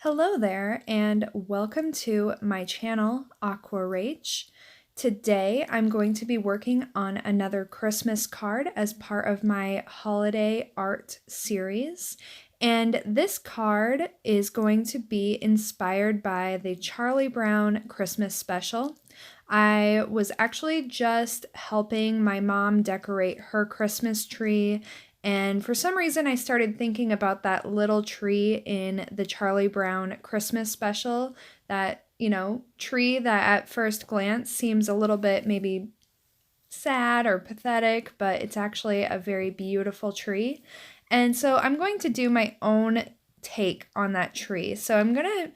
Hello there, and welcome to my channel, AquaRach. Today, I'm going to be working on another Christmas card as part of my holiday art series. And this card is going to be inspired by the Charlie Brown Christmas special. I was actually just helping my mom decorate her Christmas tree, and for some reason, I started thinking about that little tree in the Charlie Brown Christmas special. That, tree that at first glance seems a little bit maybe sad or pathetic, but it's actually a very beautiful tree. And so I'm going to do my own take on that tree. So I'm going to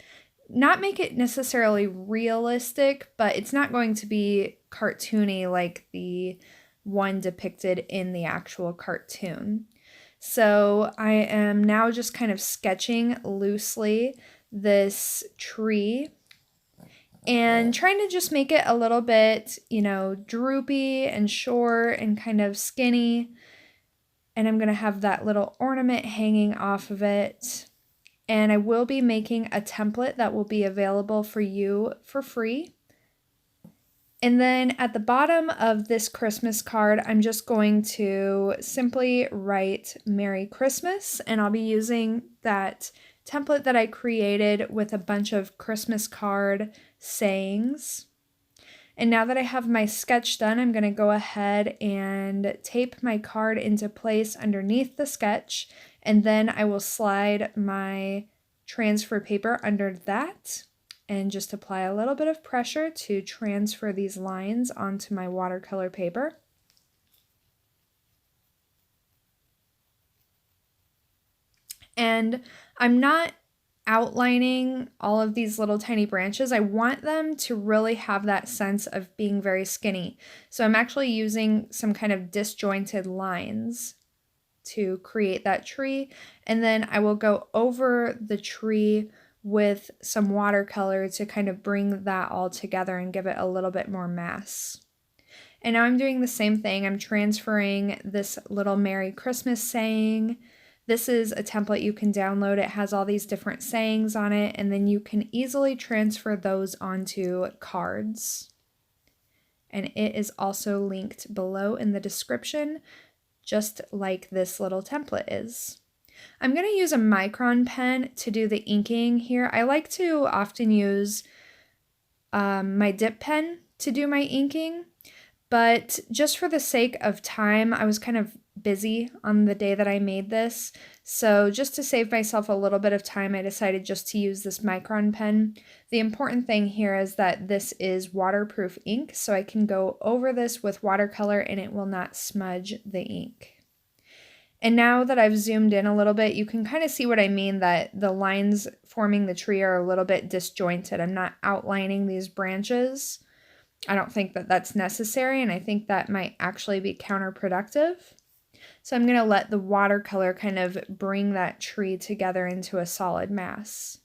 not make it necessarily realistic, but it's not going to be cartoony like the one depicted in the actual cartoon. So I am now just kind of sketching loosely this tree and trying to just make it a little bit, droopy and short and kind of skinny. And I'm going to have that little ornament hanging off of it. And I will be making a template that will be available for you for free. And then at the bottom of this Christmas card, I'm just going to simply write Merry Christmas, and I'll be using that template that I created with a bunch of Christmas card sayings. And now that I have my sketch done, I'm going to go ahead and tape my card into place underneath the sketch, and then I will slide my transfer paper under that and just apply a little bit of pressure to transfer these lines onto my watercolor paper. And I'm not outlining all of these little tiny branches. I want them to really have that sense of being very skinny. So I'm actually using some kind of disjointed lines to create that tree. And then I will go over the tree with some watercolor to kind of bring that all together and give it a little bit more mass. And now I'm doing the same thing. I'm transferring this little Merry Christmas saying. This is a template you can download. It has all these different sayings on it, and then you can easily transfer those onto cards. And it is also linked below in the description, just like this little template is. I'm going to use a micron pen to do the inking here. I like to often use my dip pen to do my inking, but just for the sake of time, I was kind of busy on the day that I made this. So just to save myself a little bit of time, I decided just to use this micron pen. The important thing here is that this is waterproof ink, so I can go over this with watercolor and it will not smudge the ink. And now that I've zoomed in a little bit, you can kind of see what I mean, that the lines forming the tree are a little bit disjointed. I'm not outlining these branches. I don't think that that's necessary, and I think that might actually be counterproductive. So I'm going to let the watercolor kind of bring that tree together into a solid mass.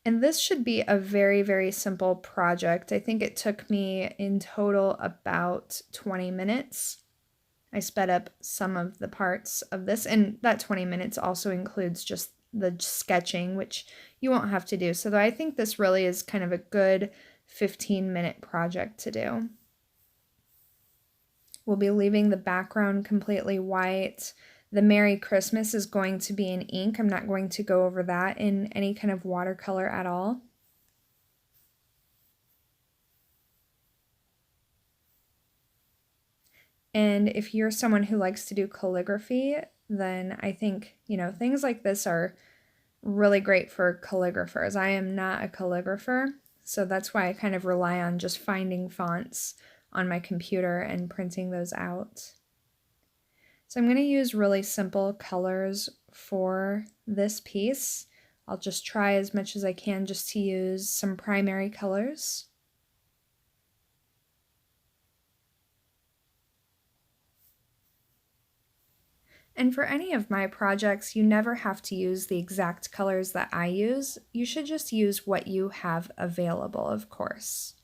And this should be a very, very simple project. I think it took me in total about 20 minutes. I sped up some of the parts of this, and that 20 minutes also includes just the sketching, which you won't have to do. So I think this really is kind of a good 15-minute project to do. We'll be leaving the background completely white. The Merry Christmas is going to be in ink. I'm not going to go over that in any kind of watercolor at all. And if you're someone who likes to do calligraphy, then I think, things like this are really great for calligraphers. I am not a calligrapher, so that's why I kind of rely on just finding fonts on my computer and printing those out. So I'm going to use really simple colors for this piece. I'll just try as much as I can just to use some primary colors. And for any of my projects, you never have to use the exact colors that I use. You should just use what you have available, of course.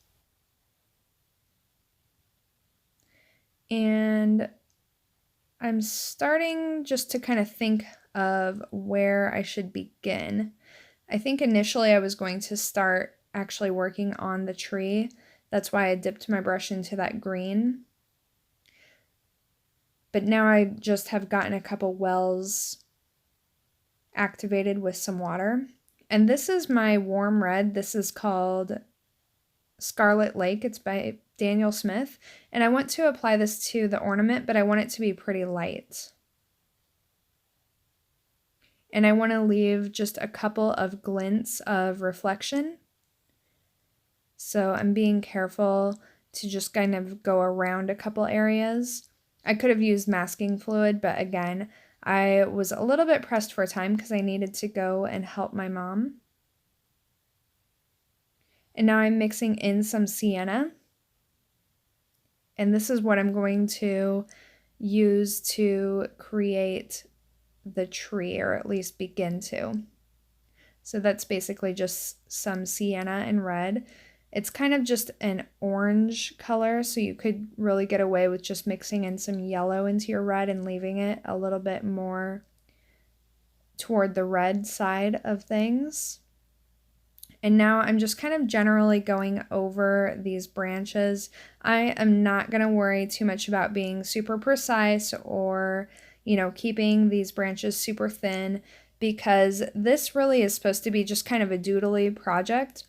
And I'm starting just to kind of think of where I should begin. I think initially I was going to start actually working on the tree. That's why I dipped my brush into that green. But now I just have gotten a couple wells activated with some water. And this is my warm red. This is called Scarlet Lake. It's by Daniel Smith. And I want to apply this to the ornament, but I want it to be pretty light. And I want to leave just a couple of glints of reflection. So I'm being careful to just kind of go around a couple areas. I could have used masking fluid, but again, I was a little bit pressed for time because I needed to go and help my mom. And now I'm mixing in some sienna. And this is what I'm going to use to create the tree, or at least begin to. So that's basically just some sienna and red. It's kind of just an orange color, so you could really get away with just mixing in some yellow into your red and leaving it a little bit more toward the red side of things. And now I'm just kind of generally going over these branches. I am not going to worry too much about being super precise or, keeping these branches super thin, because this really is supposed to be just kind of a doodly project.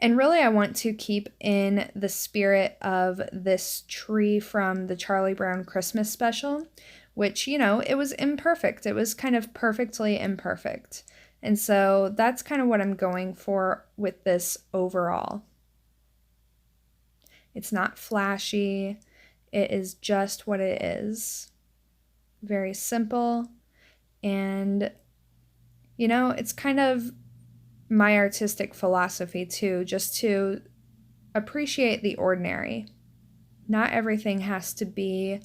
And really, I want to keep in the spirit of this tree from the Charlie Brown Christmas special, which, it was imperfect. It was kind of perfectly imperfect. And so that's kind of what I'm going for with this overall. It's not flashy. It is just what it is. Very simple. And, it's kind of my artistic philosophy too, just to appreciate the ordinary. Not everything has to be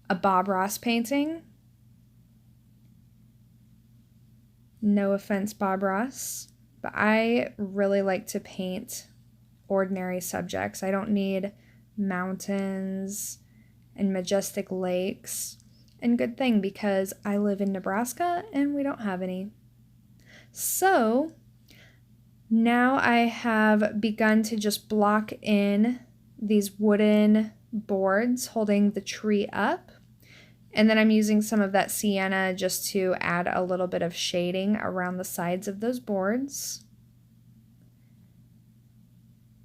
a Bob Ross painting. No offense, Bob Ross, but I really like to paint ordinary subjects. I don't need mountains and majestic lakes. And good thing, because I live in Nebraska and we don't have any. So now I have begun to just block in these wooden boards holding the tree up. And then I'm using some of that sienna just to add a little bit of shading around the sides of those boards.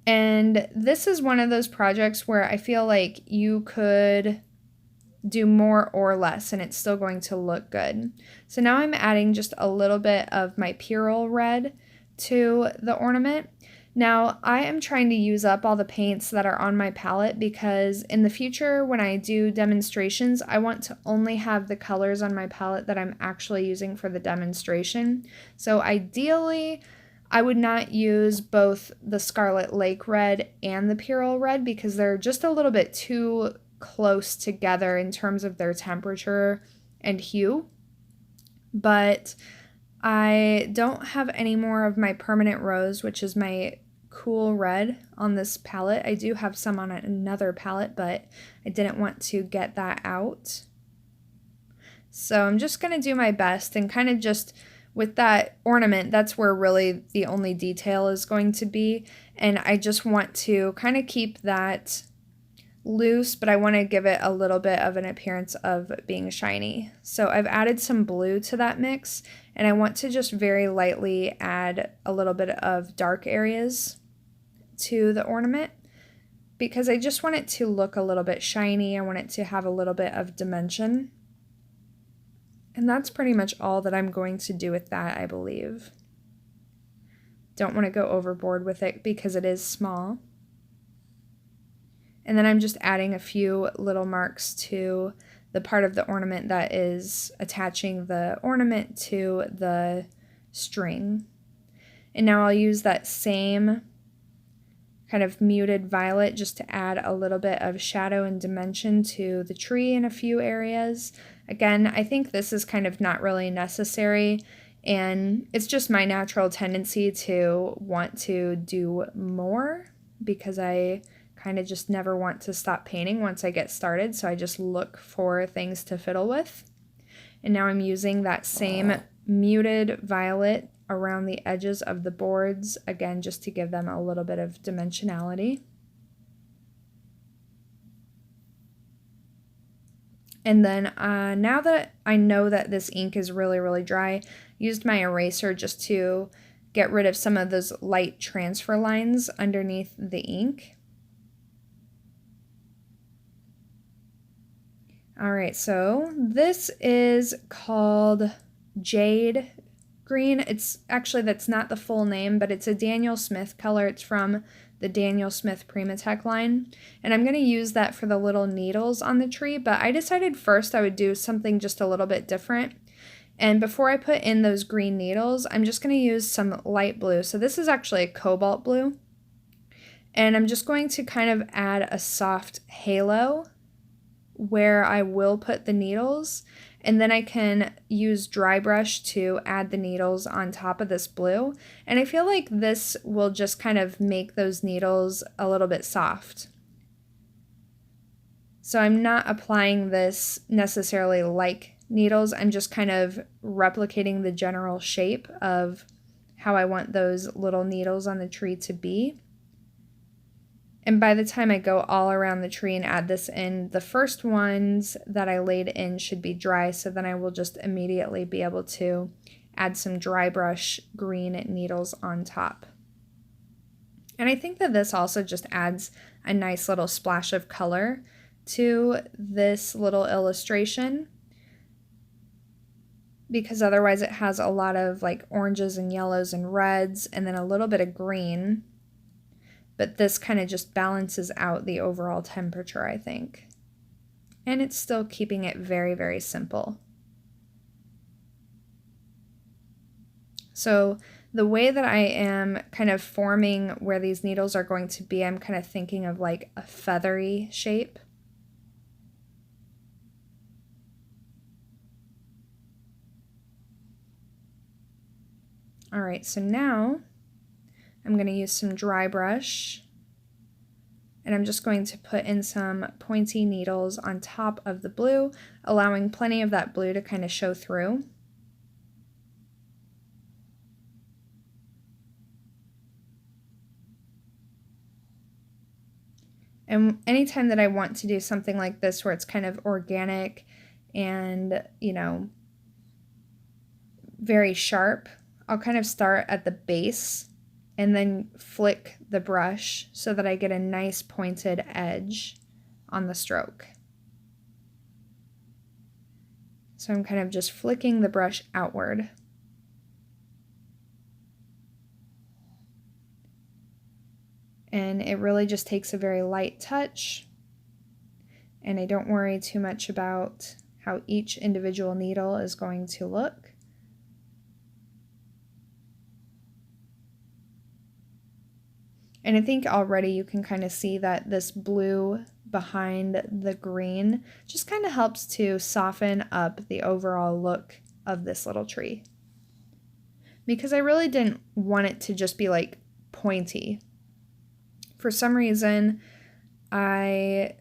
And this is one of those projects where I feel like you could do more or less and it's still going to look good. So now I'm adding just a little bit of my Pyrrole red to the ornament. Now, I am trying to use up all the paints that are on my palette, because in the future when I do demonstrations, I want to only have the colors on my palette that I'm actually using for the demonstration. So ideally, I would not use both the Scarlet Lake red and the Pyrrole red, because they're just a little bit too close together in terms of their temperature and hue. But I don't have any more of my Permanent Rose, which is my cool red, on this palette. I do have some on another palette, but I didn't want to get that out. So I'm just going to do my best, and kind of just with that ornament, that's where really the only detail is going to be. And I just want to kind of keep that loose, but I want to give it a little bit of an appearance of being shiny. So I've added some blue to that mix, and I want to just very lightly add a little bit of dark areas to the ornament, because I just want it to look a little bit shiny. I want it to have a little bit of dimension. And that's pretty much all that I'm going to do with that, I believe. Don't want to go overboard with it because it is small. And then I'm just adding a few little marks to the part of the ornament that is attaching the ornament to the string. And now I'll use that same kind of muted violet just to add a little bit of shadow and dimension to the tree in a few areas. Again, I think this is kind of not really necessary, and it's just my natural tendency to want to do more because I kind of just never want to stop painting once I get started, so I just look for things to fiddle with. And now I'm using that same muted violet around the edges of the boards, again, just to give them a little bit of dimensionality. And then now that I know that this ink is really, really dry, used my eraser just to get rid of some of those light transfer lines underneath the ink. All right, so this is called Jade Green. It's actually, that's not the full name, but it's a Daniel Smith color. It's from the Daniel Smith Primatech line. And I'm going to use that for the little needles on the tree, but I decided first I would do something just a little bit different. And before I put in those green needles, I'm just going to use some light blue. So this is actually a cobalt blue. And I'm just going to kind of add a soft halo where I will put the needles, and then I can use dry brush to add the needles on top of this blue. And I feel like this will just kind of make those needles a little bit soft. So I'm not applying this necessarily like needles, I'm just kind of replicating the general shape of how I want those little needles on the tree to be. And by the time I go all around the tree and add this in, the first ones that I laid in should be dry, so then I will just immediately be able to add some dry brush green needles on top. And I think that this also just adds a nice little splash of color to this little illustration, because otherwise it has a lot of like oranges and yellows and reds and then a little bit of green. But this kind of just balances out the overall temperature, I think. And it's still keeping it very, very simple. So the way that I am kind of forming where these needles are going to be, I'm kind of thinking of like a feathery shape. All right, so now I'm going to use some dry brush, and I'm just going to put in some pointy needles on top of the blue, allowing plenty of that blue to kind of show through. And anytime that I want to do something like this where it's kind of organic and, you know, very sharp, I'll kind of start at the base and then flick the brush so that I get a nice pointed edge on the stroke. So I'm kind of just flicking the brush outward. And it really just takes a very light touch, and I don't worry too much about how each individual needle is going to look. And I think already you can kind of see that this blue behind the green just kind of helps to soften up the overall look of this little tree. Because I really didn't want it to just be like pointy. For some reason, I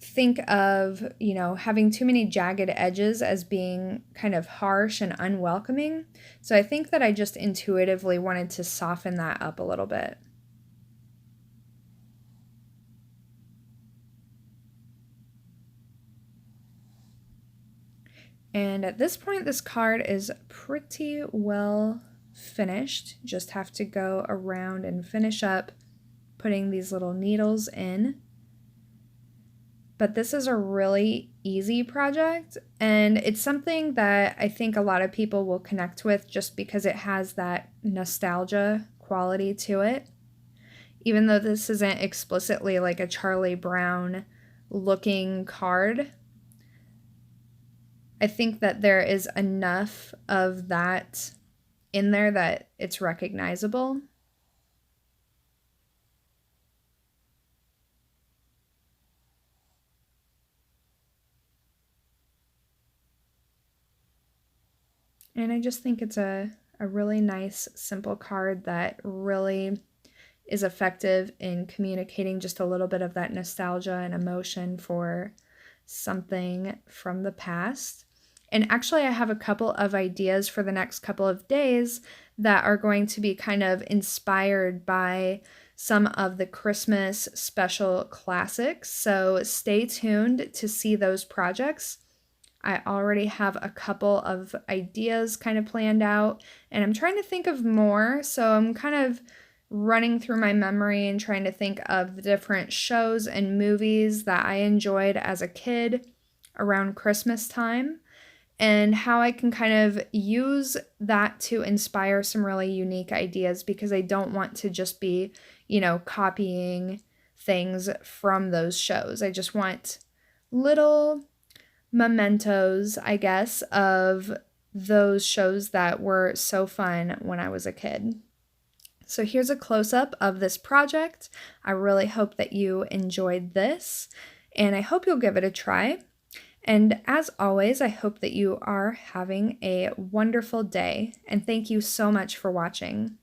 think of, you know, having too many jagged edges as being kind of harsh and unwelcoming. So I think that I just intuitively wanted to soften that up a little bit. And at this point, this card is pretty well finished. Just have to go around and finish up putting these little needles in. But this is a really easy project, and it's something that I think a lot of people will connect with just because it has that nostalgia quality to it. Even though this isn't explicitly like a Charlie Brown looking card, I think that there is enough of that in there that it's recognizable. And I just think it's a really nice, simple card that really is effective in communicating just a little bit of that nostalgia and emotion for something from the past. And actually, I have a couple of ideas for the next couple of days that are going to be kind of inspired by some of the Christmas special classics. So stay tuned to see those projects. I already have a couple of ideas kind of planned out, and I'm trying to think of more. So I'm kind of running through my memory and trying to think of the different shows and movies that I enjoyed as a kid around Christmas time, and how I can kind of use that to inspire some really unique ideas, because I don't want to just be, copying things from those shows. I just want little mementos, I guess, of those shows that were so fun when I was a kid. So here's a close-up of this project. I really hope that you enjoyed this, and I hope you'll give it a try. And as always, I hope that you are having a wonderful day, and thank you so much for watching.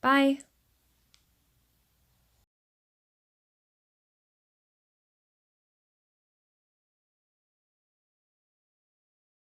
Bye!